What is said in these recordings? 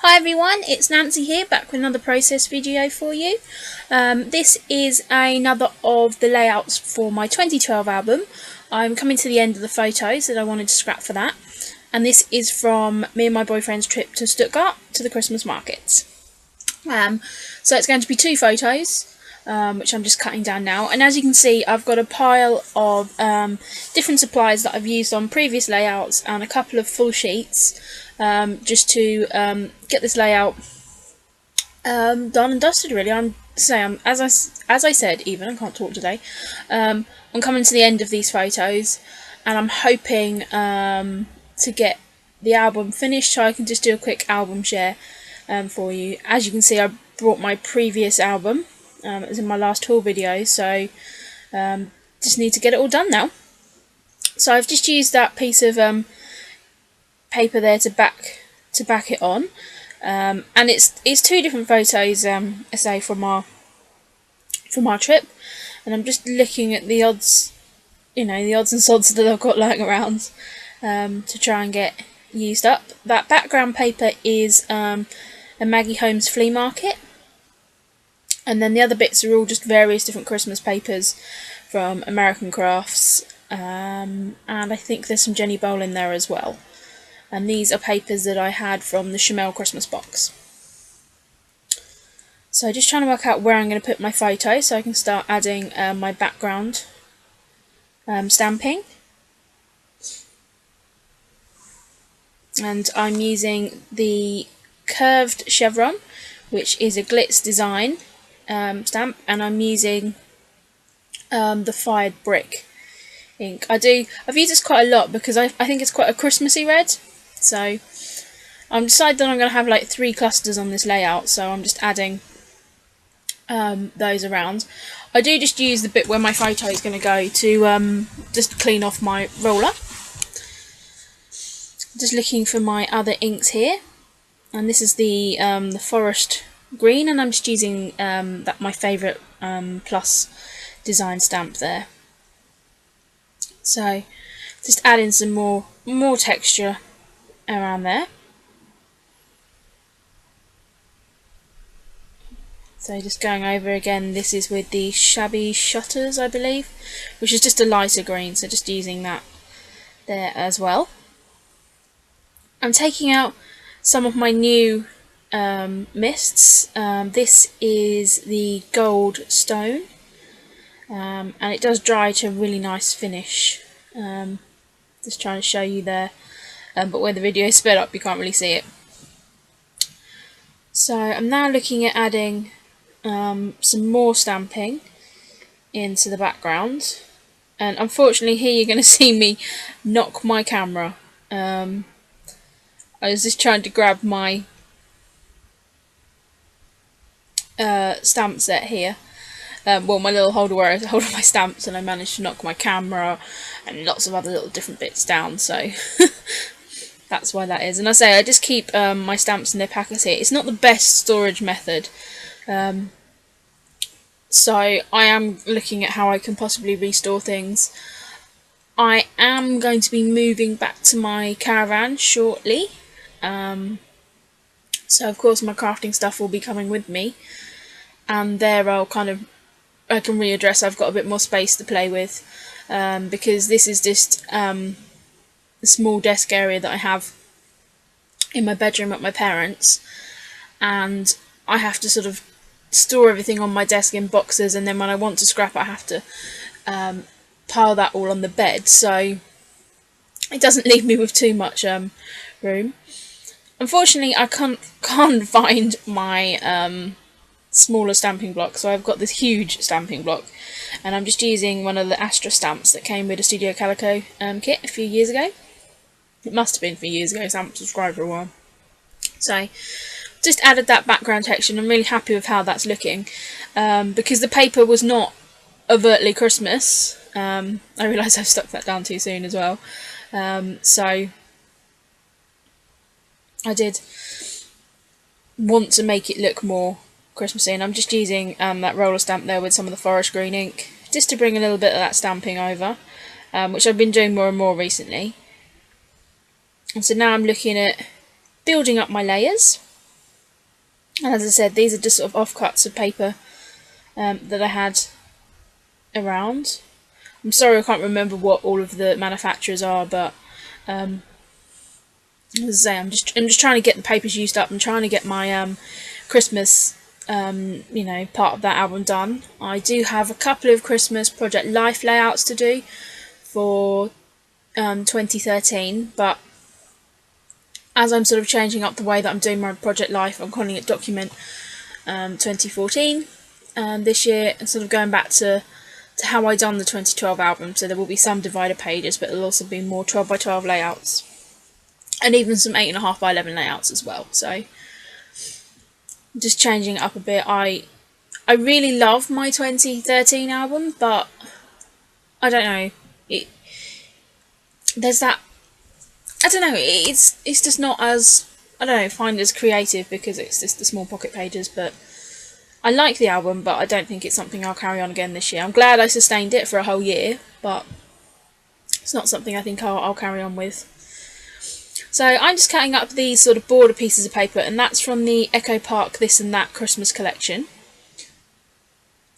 Hi everyone, it's Nancy here, back with another process video for you. This is another of the layouts for my 2012 album. I'm coming to the end of the photos that I wanted to scrap for that. And this is from me and my boyfriend's trip to Stuttgart to the Christmas markets. So it's going to be two photos, which I'm just cutting down now. And as you can see, I've got a pile of different supplies that I've used on previous layouts and a couple of full sheets. Just to get this layout done and dusted. Really, as I said, even I can't talk today. I'm coming to the end of these photos, and I'm hoping to get the album finished so I can just do a quick album share for you. As you can see, I brought my previous album. It was in my last haul video, so just need to get it all done now. So I've just used that piece of paper there to back it on, and it's two different photos, I say, from our trip, and I'm just looking at the odds, the odds and sods that I've got lying around to try and get used up. That background paper is a Maggie Holmes flea market, and then the other bits are all just various different Christmas papers from American Crafts, and I think there's some Jenny Bowl in there as well. And these are papers that I had from the Chamel Christmas box. So just trying to work out where I'm going to put my photo so I can start adding my background stamping. And I'm using the curved chevron, which is a glitz design stamp, and I'm using the fired brick ink. I've used this quite a lot because I think it's quite a Christmassy red. So I'm decided that I'm going to have like 3 clusters on this layout, so I'm just adding those around. I do just use the bit where my photo is going to go to just clean off my roller. Just looking for my other inks here, and this is the forest green, and I'm just using my favourite plus design stamp there. So just adding some more texture around there. So just going over again, this is with the Shabby Shutters, I believe, which is just a lighter green, so just using that there as well. I'm taking out some of my new mists. This is the Gold Stone, and it does dry to a really nice finish. Just trying to show you there. But when the video is sped up, you can't really see it. So I'm now looking at adding some more stamping into the background, and unfortunately here you're going to see me knock my camera. I was just trying to grab my stamp set here, well, my little holder where I hold my stamps, and I managed to knock my camera and lots of other little different bits down, so that's why that is. And I just keep my stamps in their packets here. It's not the best storage method, so I am looking at how I can possibly restore things. I am going to be moving back to my caravan shortly, so of course my crafting stuff will be coming with me, and there I can readdress. I've got a bit more space to play with, because this is just a small desk area that I have in my bedroom at my parents', and I have to sort of store everything on my desk in boxes, and then when I want to scrap I have to pile that all on the bed, so it doesn't leave me with too much room. Unfortunately I can't find my smaller stamping block, so I've got this huge stamping block, and I'm just using one of the Astra stamps that came with a Studio Calico kit a few years ago. It must have been a few years ago, so I haven't subscribed for a while. So just added that background texture, and I'm really happy with how that's looking, because the paper was not overtly Christmas. I realise I've stuck that down too soon as well, so I did want to make it look more Christmassy, and I'm just using that roller stamp there with some of the forest green ink, just to bring a little bit of that stamping over, which I've been doing more and more recently. And so now I'm looking at building up my layers. And as I said, these are just sort of offcuts of paper that I had around. I'm sorry I can't remember what all of the manufacturers are, but as I say, I'm just trying to get the papers used up. I'm trying to get my Christmas part of that album done. I do have a couple of Christmas Project Life layouts to do for 2013, but as I'm sort of changing up the way that I'm doing my Project Life, I'm calling it Document 2014 this year, and sort of going back to how I done the 2012 album. So there will be some divider pages, but there'll also be more 12 by 12 layouts, and even some 8.5 by 11 layouts as well. So just changing it up a bit. I really love my 2013 album, but I don't know. There's that. I don't know. It's just not as, I don't know, find as creative because it's just the small pocket pages. But I like the album, but I don't think it's something I'll carry on again this year. I'm glad I sustained it for a whole year, but it's not something I think I'll carry on with. So I'm just cutting up these sort of border pieces of paper, and that's from the Echo Park This and That Christmas collection.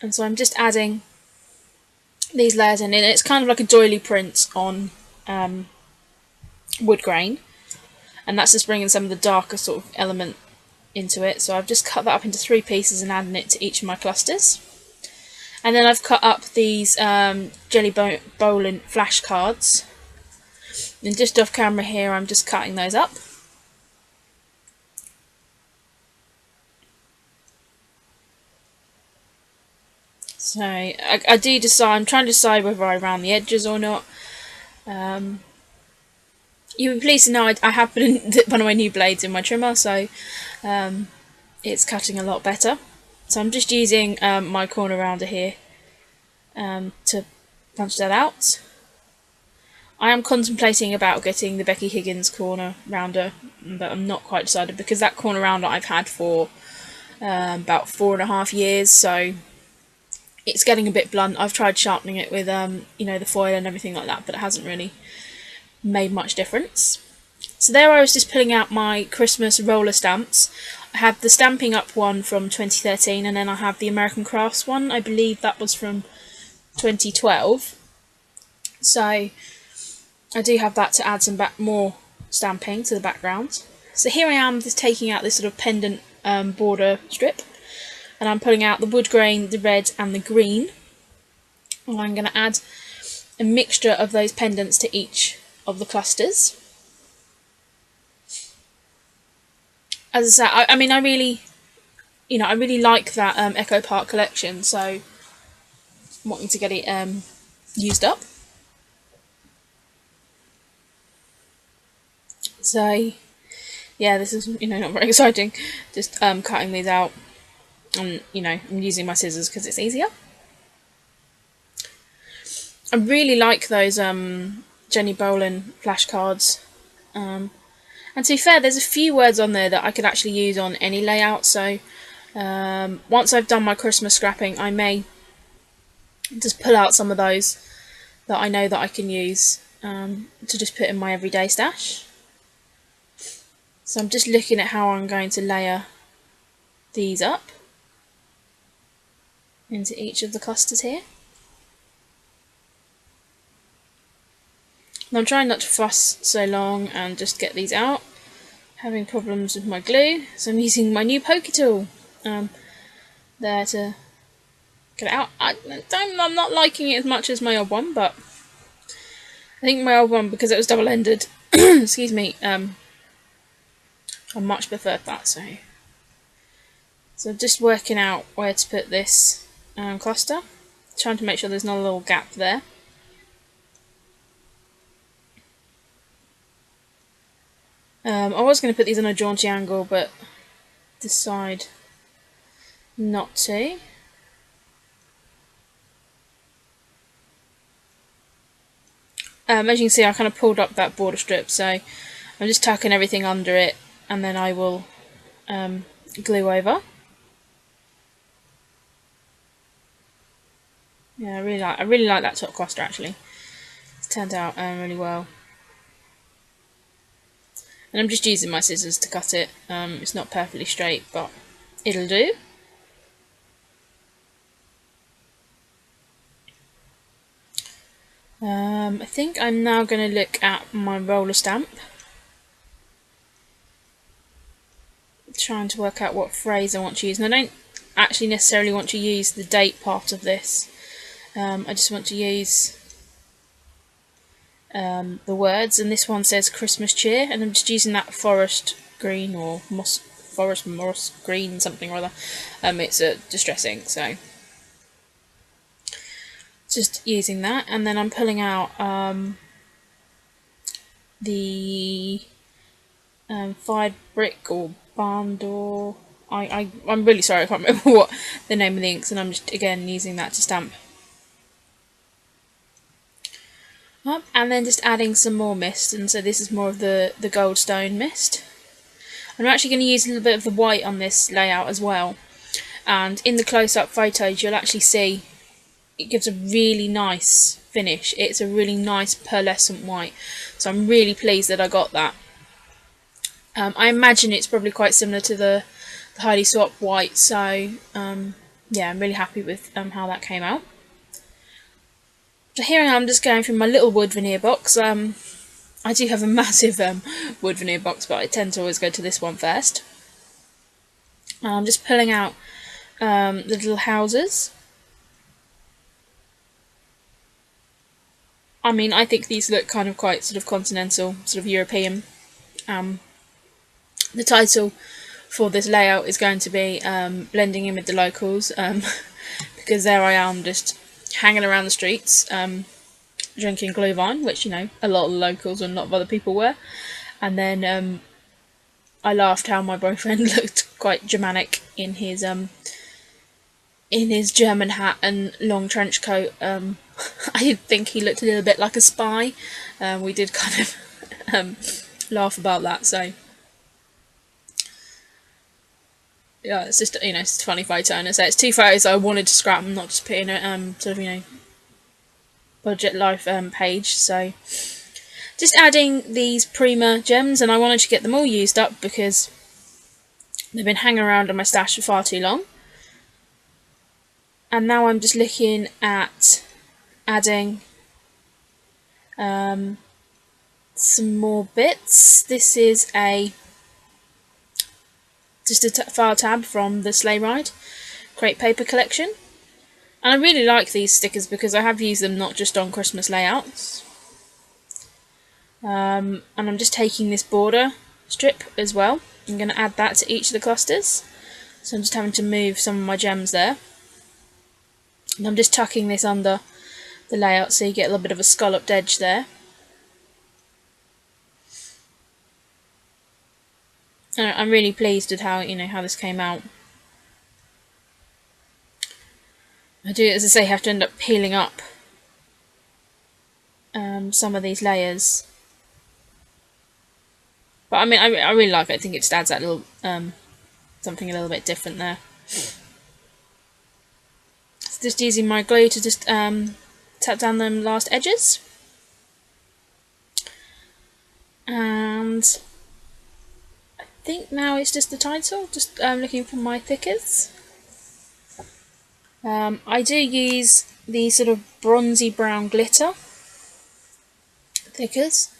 And so I'm just adding these layers in, and it's kind of like a doily print on wood grain, and that's just bringing some of the darker sort of element into it. So I've just cut that up into 3 pieces and adding it to each of my clusters. And then I've cut up these Jelly Bowling flashcards, and just off camera here I'm just cutting those up. So I do decide, I'm trying to decide whether I round the edges or not. You'll be pleased to know I have put in one of my new blades in my trimmer, so it's cutting a lot better. So I'm just using my corner rounder here to punch that out. I am contemplating about getting the Becky Higgins corner rounder, but I'm not quite decided because that corner rounder I've had for about 4.5 years, so it's getting a bit blunt. I've tried sharpening it with the foil and everything like that, but it hasn't really made much difference. So there I was just pulling out my Christmas roller stamps. I have the Stamping Up one from 2013, and then I have the American Crafts one. I believe that was from 2012. So I do have that to add some more stamping to the background. So here I am just taking out this sort of pendant border strip, and I'm pulling out the wood grain, the red and the green, and I'm going to add a mixture of those pendants to each of the clusters. As I say, I mean, I really like that Echo Park collection, so I'm wanting to get it used up. So yeah, this is not very exciting. Just cutting these out, and I'm using my scissors because it's easier. I really like those Jenny Bolin flashcards. And to be fair, there's a few words on there that I could actually use on any layout. So once I've done my Christmas scrapping, I may just pull out some of those that I know that I can use to just put in my everyday stash. So I'm just looking at how I'm going to layer these up into each of the clusters here. And I'm trying not to fuss so long and just get these out. Having problems with my glue, so I'm using my new poker tool there to get it out. I'm not liking it as much as my old one, but I think my old one, because it was double-ended, excuse me, I much preferred that. So just working out where to put this cluster, trying to make sure there's not a little gap there. I was going to put these on a jaunty angle, but decide not to. As you can see, I kind of pulled up that border strip, so I'm just tucking everything under it, and then I will glue over. Yeah, I really like that top cluster actually. It's turned out really well. And I'm just using my scissors to cut it. It's not perfectly straight, but it'll do. I think I'm now going to look at my roller stamp, trying to work out what phrase I want to use. And I don't actually necessarily want to use the date part of this. I just want to use the words, and this one says Christmas cheer, and I'm just using that forest green or forest moss green something or other. It's a distressing, so just using that, and then I'm pulling out the fired brick or barn door. I'm really sorry, I can't remember what the name of the inks, and I'm just again using that to stamp. And then just adding some more mist, and so this is more of the goldstone mist. I'm actually going to use a little bit of the white on this layout as well, and in the close-up photos you'll actually see it gives a really nice finish. It's a really nice pearlescent white, so I'm really pleased that I got that. I imagine it's probably quite similar to the Heidi Swap white, so yeah, I'm really happy with how that came out. So here I am just going through my little wood veneer box. I do have a massive wood veneer box, but I tend to always go to this one first. I'm just pulling out the little houses. I mean, I think these look kind of quite sort of continental, sort of European. The title for this layout is going to be blending in with the locals, because there I am just hanging around the streets, drinking glühwein, which, you know, a lot of locals and a lot of other people were. And then I laughed how my boyfriend looked quite Germanic in his German hat and long trench coat. I think he looked a little bit like a spy. We did kind of laugh about that, so yeah, it's just, you know, it's a funny photo, and so it's two photos I wanted to scrap and not just put in a sort of, you know, budget life page. So just adding these Prima gems, and I wanted to get them all used up because they've been hanging around in my stash for far too long. And now I'm just looking at adding some more bits. This is just a file tab from the Sleigh Ride Create Paper collection, and I really like these stickers because I have used them not just on Christmas layouts. And I'm just taking this border strip as well. I'm going to add that to each of the clusters, so I'm just having to move some of my gems there, and I'm just tucking this under the layout so you get a little bit of a scalloped edge there. I'm really pleased with how, you know, how this came out. I do, as I say, have to end up peeling up some of these layers, but I mean, I really like it. I think it just adds that little something a little bit different there. So just using my glue to just tap down them last edges, and I think now it's just the title. Just looking for my thickers. I do use the sort of bronzy brown glitter thickers.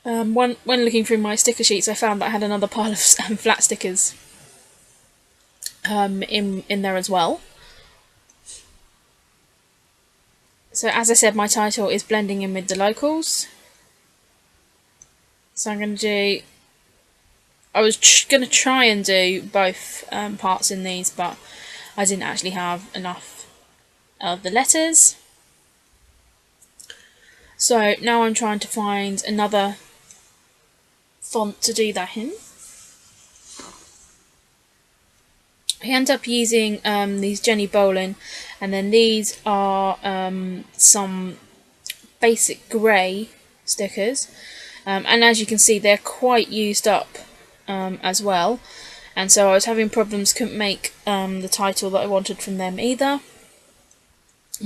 When looking through my sticker sheets, I found that I had another pile of flat stickers in there as well. So as I said, my title is blending in with the locals. So I'm going to do, I was going to try and do both parts in these, but I didn't actually have enough of the letters. So now I'm trying to find another font to do that in. I end up using these Jenny Bolin, and then these are some basic grey stickers, and as you can see they're quite used up as well, and so I was having problems, couldn't make the title that I wanted from them either.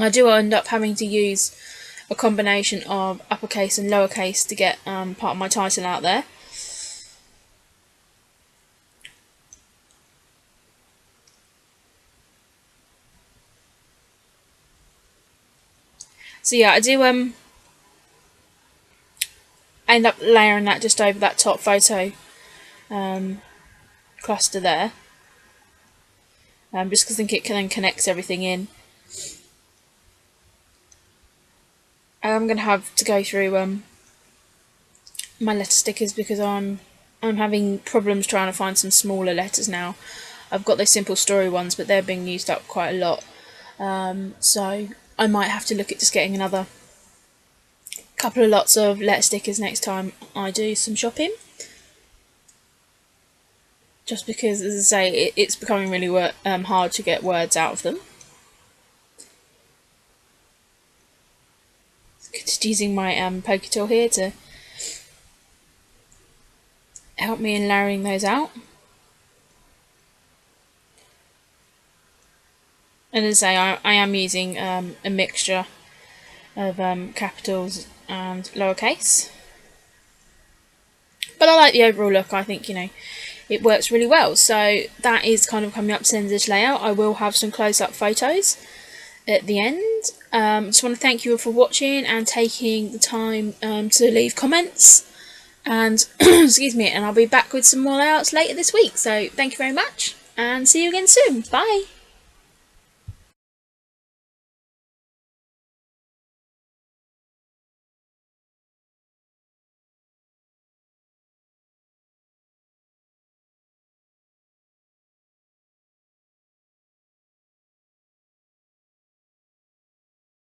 I do end up having to use a combination of uppercase and lowercase to get part of my title out there. So yeah, I do end up layering that just over that top photo cluster there, just because I think it then connects everything in. I'm going to have to go through my letter stickers because I'm having problems trying to find some smaller letters now. I've got those simple story ones, but they're being used up quite a lot. So I might have to look at just getting another couple of lots of letter stickers next time I do some shopping. Just because, as I say, it's becoming really hard to get words out of them. Just using my poker tool here to help me in layering those out. And as I say, I am using a mixture of capitals and lowercase. But I like the overall look. I think, it works really well. So that is kind of coming up to the end of this layout. I will have some close-up photos at the end. Just want to thank you all for watching and taking the time to leave comments. And excuse me, and I'll be back with some more layouts later this week. So thank you very much, and see you again soon. Bye.